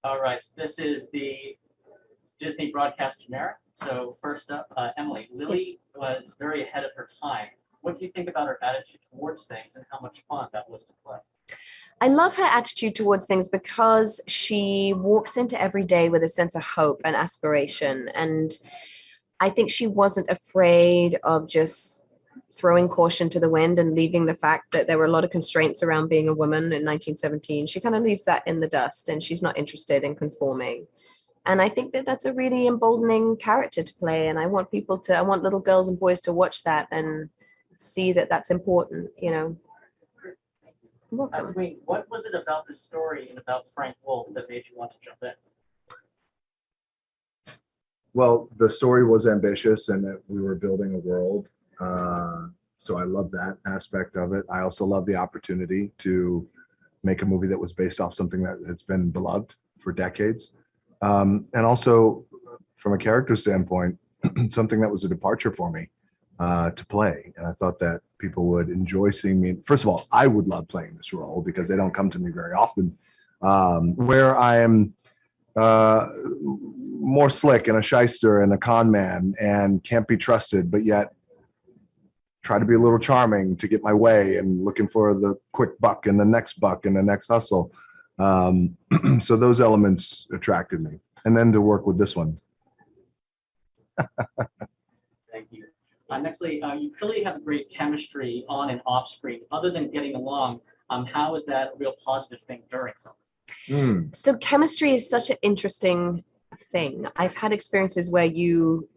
All right, so this is the Disney broadcast generic. So first up, Emily, Lily was very ahead of her time. What do you think about her attitude towards things and how much fun that was to play? I love her attitude towards things because she walks into every day with a sense of hope and aspiration. And I think she wasn't afraid of just throwing caution to the wind and leaving the fact that there were a lot of constraints around being a woman in 1917. She kind of leaves that in the dust and she's not interested in conforming. And I think that that's a really emboldening character to play. And I want little girls and boys to watch that and see that that's important, you know. Dwayne, what was it about this story and about Frank Wolf that made you want to jump in? Well, the story was ambitious and that we were building a world. So I love that aspect of it. I also love the opportunity to make a movie that was based off something that has been beloved for decades. And also from a character standpoint, something that was a departure for me to play. And I thought that people would enjoy seeing me. First of all, I would love playing this role because they don't come to me very often, where I am more slick and a shyster and a con man and can't be trusted, but yet try to be a little charming to get my way and looking for the quick buck and the next hustle. So those elements attracted me. And then to work with this one. Thank you. Nextly, you clearly have a great chemistry on and off screen. Other than getting along, how is that a real positive thing during film? So chemistry is such an interesting thing. I've had experiences where you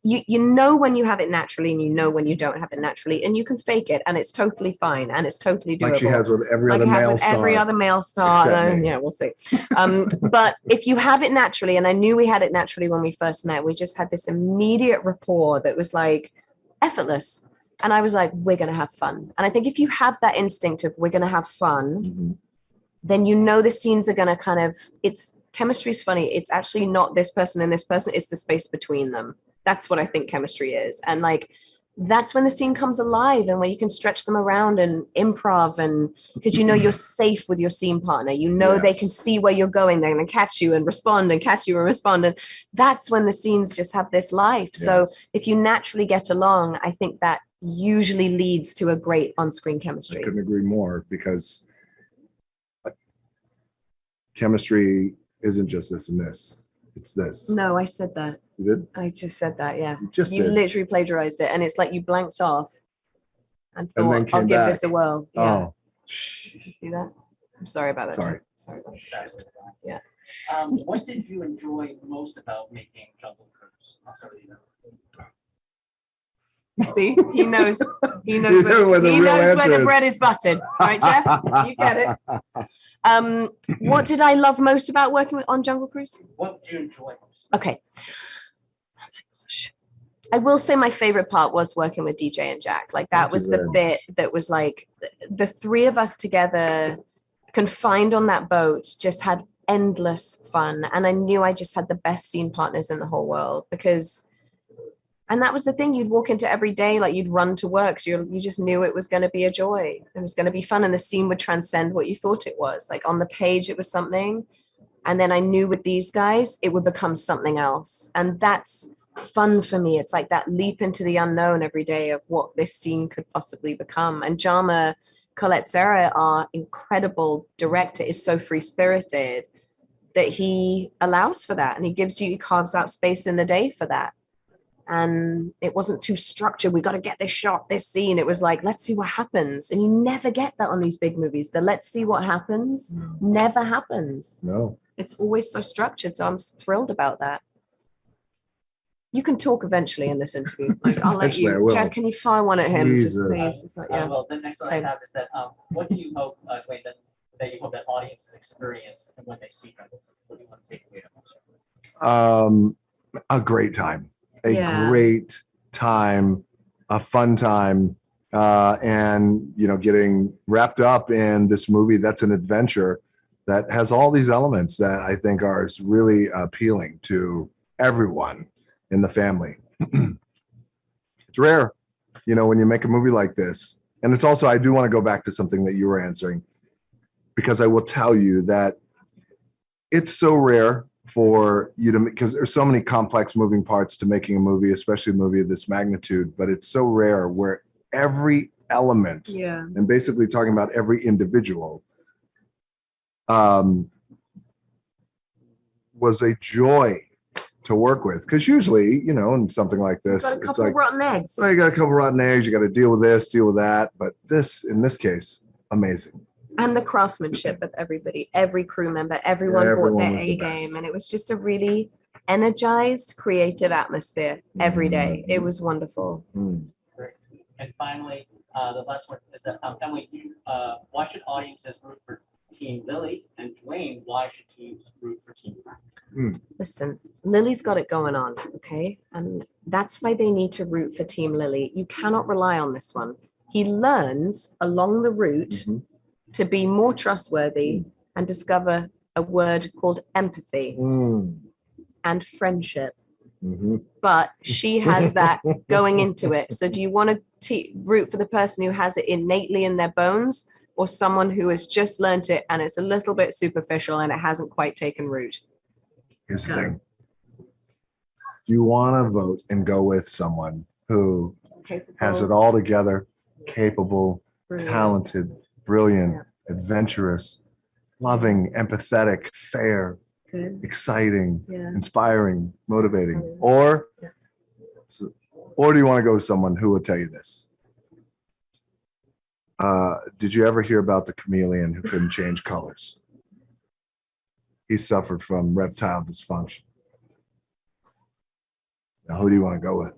know when you have it naturally and you know when you don't have it naturally, and you can fake it and it's totally fine and it's totally doable. Like she has with every other male star. Every other male star. Yeah, we'll see. But if you have it naturally, and I knew we had it naturally when we first met, we just had this immediate rapport that was like effortless. And I was like, we're going to have fun. And I think if you have that instinct of we're going to have fun, then you know the scenes are going to chemistry is funny. It's actually not this person and this person. It's the space between them. That's what I think chemistry is. And like, that's when the scene comes alive and when you can stretch them around and improv, and because you know you're safe with your scene partner, you know they can see where you're going, they're going to catch you and respond and catch you and respond. And that's when the scenes just have this life. So if you naturally get along, I think that usually leads to a great on-screen chemistry. I couldn't agree more, because chemistry isn't just this and this. It's this. No, I said that. You did? I just said that, yeah. You literally plagiarized it, and it's like you blanked off and thought, I'll give this a whirl. Yeah. Oh. Did you see that? I'm sorry about that. Sorry about that. Yeah. What did you enjoy most about making Jungle Cruise? I'm sorry, See, he knows where the bread is buttered, right, Jeff? You get it. What did I love most about working on Jungle Cruise? What did you enjoy most? Okay. Oh my gosh. I will say my favorite part was working with DJ and Jack. Like that was the bit that was like the three of us together, confined on that boat, just had endless fun. And I knew I just had the best scene partners in the whole world, and that was the thing. You'd walk into every day, like you'd run to work. So you just knew it was going to be a joy. It was going to be fun. And the scene would transcend what you thought it was. Like on the page, it was something. And then I knew with these guys, it would become something else. And that's fun for me. It's like that leap into the unknown every day of what this scene could possibly become. And Jama Colette Serra, our incredible director, is so free-spirited that he allows for that. And he carves out space in the day for that. And it wasn't too structured. We got to get this shot, this scene. It was like, let's see what happens. And you never get that on these big movies. The let's see what happens never happens. No. It's always so structured. So I'm thrilled about that. You can talk eventually in this interview. Like, I'll let you. Jeff, can you fire one at him? Just please. Well, the next one I have is that what do you hope, Dwayne, that you hope that audiences experience and when they see them? What do you want to take away? A great time. Great time, a fun time, and getting wrapped up in this movie that's an adventure that has all these elements that I think are really appealing to everyone in the family. It's rare, when you make a movie like this. And it's also, I do want to go back to something that you were answering, because I will tell you that it's so rare for you to, because there's so many complex moving parts to making a movie, especially a movie of this magnitude, but it's so rare where every element, and basically talking about every individual, was a joy to work with. Because usually, you know, in something like this, Got a couple it's like, rotten eggs. well, you got a couple rotten eggs, you got to deal with this, deal with that. But this, in this case, amazing. And the craftsmanship of everybody, every crew member, everyone brought their A game. And it was just a really energized, creative atmosphere every day. It was wonderful. Great. And finally, the last one is that, Emily, why should audiences root for Team Lily? And Dwayne, why should teams root for Team Mac? Listen, Lily's got it going on, okay? And that's why they need to root for Team Lily. You cannot rely on this one. He learns along the route to be more trustworthy and discover a word called empathy and friendship. But she has that going into it. So do you want to root for the person who has it innately in their bones, or someone who has just learned it and it's a little bit superficial and it hasn't quite taken root? Here's the thing. You want to vote and go with someone who has it all together, capable, talented, brilliant, adventurous, loving, empathetic, fair, exciting, inspiring, motivating. Or do you want to go with someone who will tell you this? Did you ever hear about the chameleon who couldn't change colors? He suffered from reptile dysfunction. Now, who do you want to go with?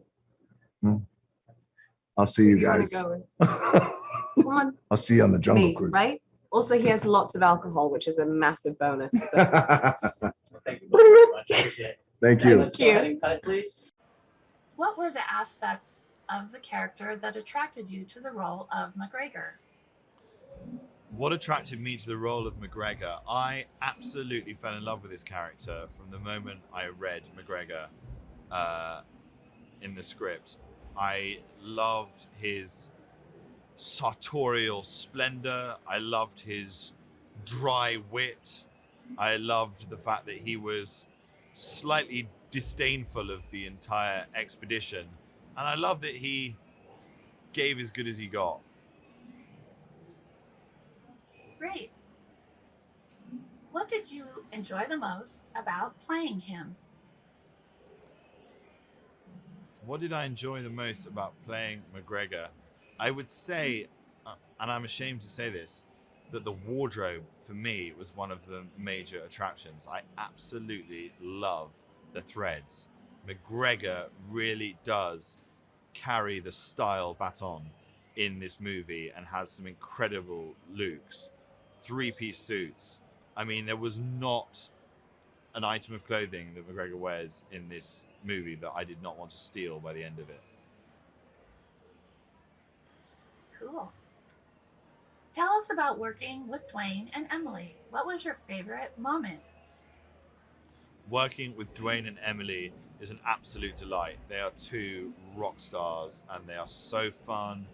I'll see you guys. Come on. I'll see you on the Jungle Cruise. Right? Also, he has lots of alcohol, which is a massive bonus. Thank you very much. Appreciate it. Thank you. Let's go ahead and cut, please. What were the aspects of the character that attracted you to the role of McGregor? What attracted me to the role of McGregor? I absolutely fell in love with this character from the moment I read McGregor in the script. I loved his sartorial splendor. I loved his dry wit. I loved the fact that he was slightly disdainful of the entire expedition. And I love that he gave as good as he got. Great. What did you enjoy the most about playing him? What did I enjoy the most about playing McGregor? I would say, and I'm ashamed to say this, that the wardrobe for me was one of the major attractions. I absolutely love the threads. McGregor really does carry the style baton in this movie and has some incredible looks. 3-piece suits. I mean, there was not an item of clothing that McGregor wears in this movie that I did not want to steal by the end of it. Cool. Tell us about working with Dwayne and Emily. What was your favorite moment? Working with Dwayne and Emily is an absolute delight. They are two rock stars and they are so fun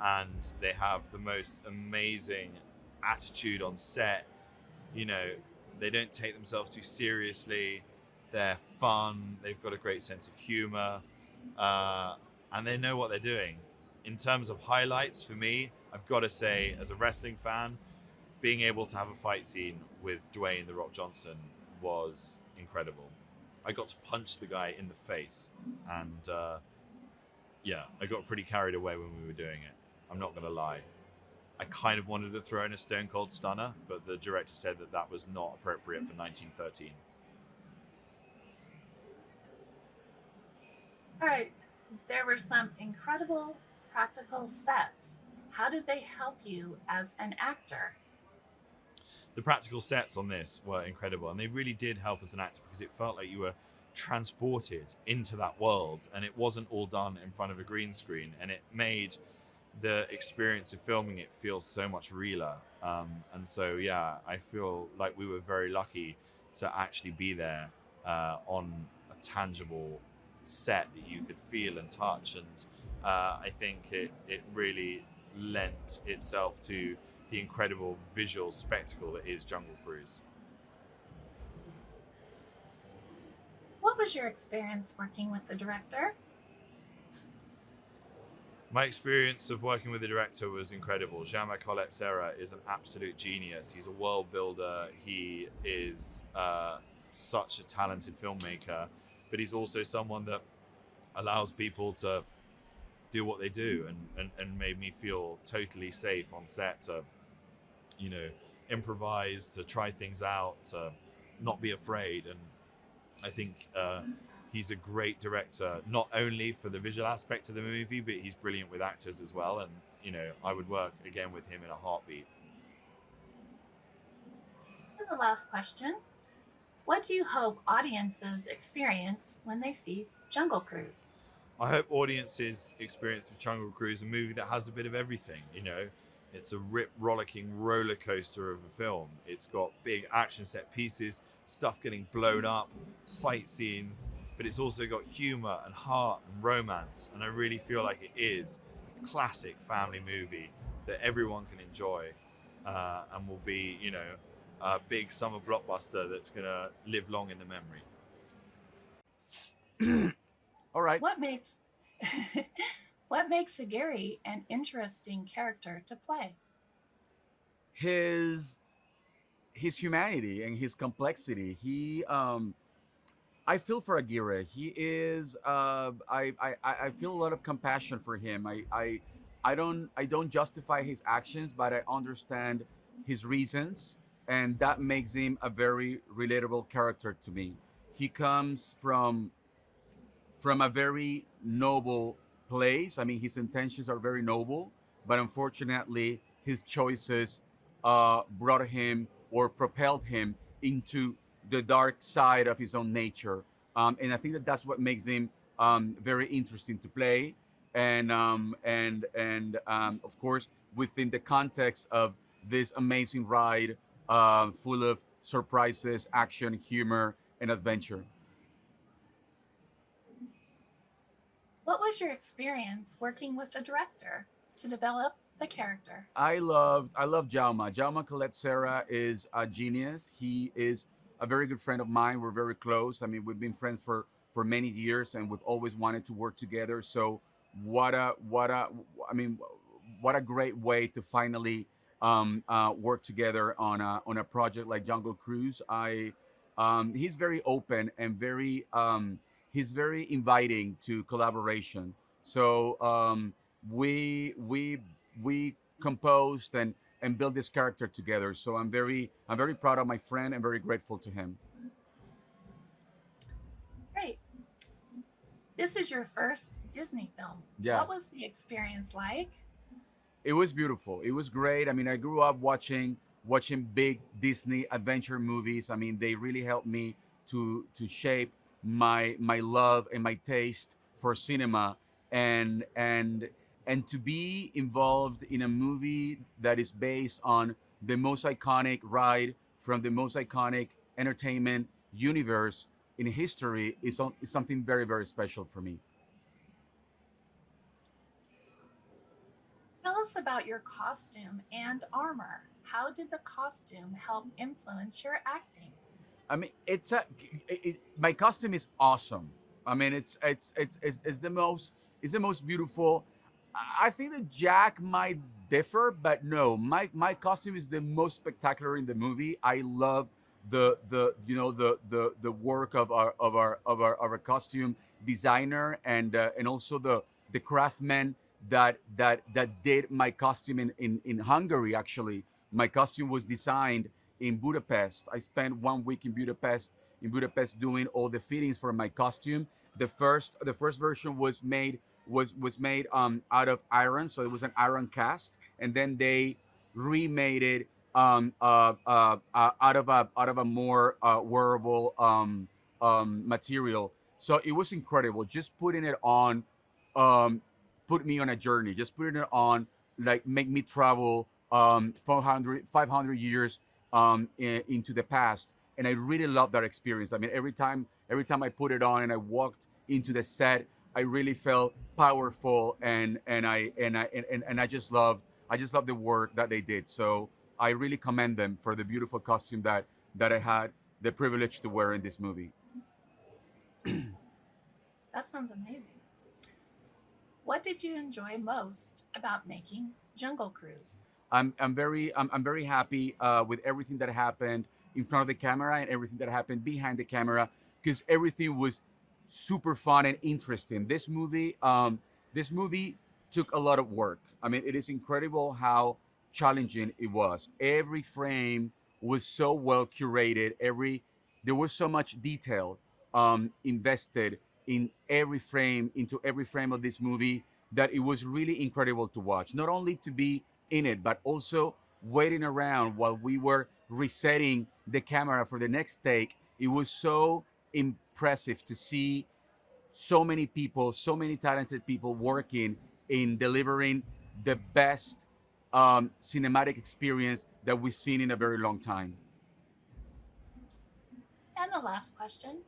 and they have the most amazing attitude on set. You know, they don't take themselves too seriously. They're fun. They've got a great sense of humor, and they know what they're doing. In terms of highlights for me, I've got to say, as a wrestling fan, being able to have a fight scene with Dwayne "The Rock" Johnson was incredible. I got to punch the guy in the face, and yeah, I got pretty carried away when we were doing it. I'm not going to lie. I kind of wanted to throw in a Stone Cold Stunner, but the director said that that was not appropriate for 1913. All right, there were some incredible practical sets. How did they help you as an actor? The practical sets on this were incredible, and they really did help as an actor because it felt like you were transported into that world, and it wasn't all done in front of a green screen, and it made the experience of filming it feels so much realer. And so, yeah, I feel like we were very lucky to actually be there on a tangible set that you could feel and touch. And I think it really lent itself to the incredible visual spectacle that is Jungle Cruise. What was your experience working with the director? My experience of working with the director was incredible. Jean-Marc Serra is an absolute genius. He's a world builder. He is such a talented filmmaker, but he's also someone that allows people to do what they do, and made me feel totally safe on set to, you know, improvise, to try things out, to not be afraid. And I think he's a great director, not only for the visual aspect of the movie, but he's brilliant with actors as well. And, you know, I would work again with him in a heartbeat. And the last question, what do you hope audiences experience when they see Jungle Cruise? I hope audiences experience with Jungle Cruise a movie that has a bit of everything. You know, it's a rollicking roller coaster of a film. It's got big action set pieces, stuff getting blown up, fight scenes, but it's also got humor and heart and romance. And I really feel like it is a classic family movie that everyone can enjoy, and will be, you know, a big summer blockbuster that's gonna live long in the memory. All right. What makes what makes Aguirre an interesting character to play? His humanity and his complexity. I feel for Aguirre. He is. I feel a lot of compassion for him. I don't justify his actions, but I understand his reasons, and that makes him a very relatable character to me. He comes from a very noble place. I mean, his intentions are very noble, but unfortunately, his choices brought him or propelled him into the dark side of his own nature. And I think that that's what makes him very interesting to play. And of course, within the context of this amazing ride, full of surprises, action, humor, and adventure. What was your experience working with the director to develop the character? I love Jaume. Jaume Colette Serra is a genius. He is a very good friend of mine. We're very close. I mean, we've been friends for many years, and we've always wanted to work together. So what a great way to finally work together on a project like Jungle Cruise. He's very open and he's very inviting to collaboration. So we composed and built this character together. So I'm very proud of my friend and very grateful to him. Great. This is your first Disney film. Yeah. What was the experience like? It was beautiful. It was great. I mean, I grew up watching big Disney adventure movies. I mean, they really helped me to shape my love and my taste for cinema, and to be involved in a movie that is based on the most iconic ride from the most iconic entertainment universe in history is something very, very special for me. Tell us about your costume and armor. How did the costume help influence your acting? I mean, my costume is awesome. I mean, it's the most beautiful. I think that Jack might differ, but no, my costume is the most spectacular in the movie. I love the work of our costume designer and also the craftsman that did my costume in Hungary. Actually, my costume was designed in Budapest. I spent 1 week in Budapest doing all the fittings for my costume. The first version was made out of iron, so it was an iron cast, and then they remade it out of a more wearable material. So it was incredible. Just putting it on put me on a journey. Just putting it on, like, make me travel 500 years into the past, and I really love that experience. I mean, every time I put it on and I walked into the set, I really felt powerful, and I just loved the work that they did. So I really commend them for the beautiful costume that I had the privilege to wear in this movie. That sounds amazing. What did you enjoy most about making Jungle Cruise? I'm very happy with everything that happened in front of the camera and everything that happened behind the camera, because everything was super fun and interesting. This movie took a lot of work. I mean, it is incredible how challenging it was. Every frame was so well curated. There was so much detail invested in every frame, into every frame of this movie, that it was really incredible to watch. Not only to be in it, but also waiting around while we were resetting the camera for the next take. It was so impressive to see so many people, so many talented people working in delivering the best cinematic experience that we've seen in a very long time. And the last question,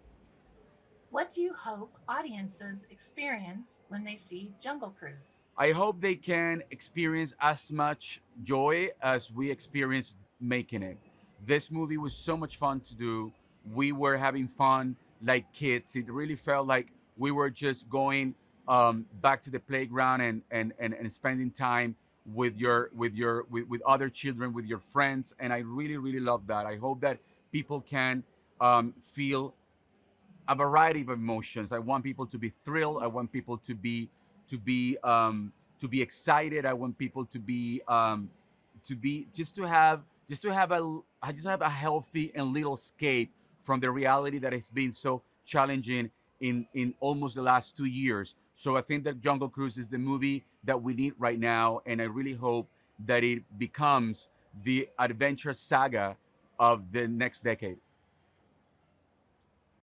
what do you hope audiences experience when they see Jungle Cruise? I hope they can experience as much joy as we experienced making it. This movie was so much fun to do. We were having fun like kids. It really felt like we were just going back to the playground and spending time with other children, with your friends. And I really, really love that. I hope that people can feel a variety of emotions. I want people to be thrilled. I want people to be to be excited. I want people to be just have a healthy and little escape from the reality that has been so challenging in almost the last 2 years. So I think that Jungle Cruise is the movie that we need right now, and I really hope that it becomes the adventure saga of the next decade.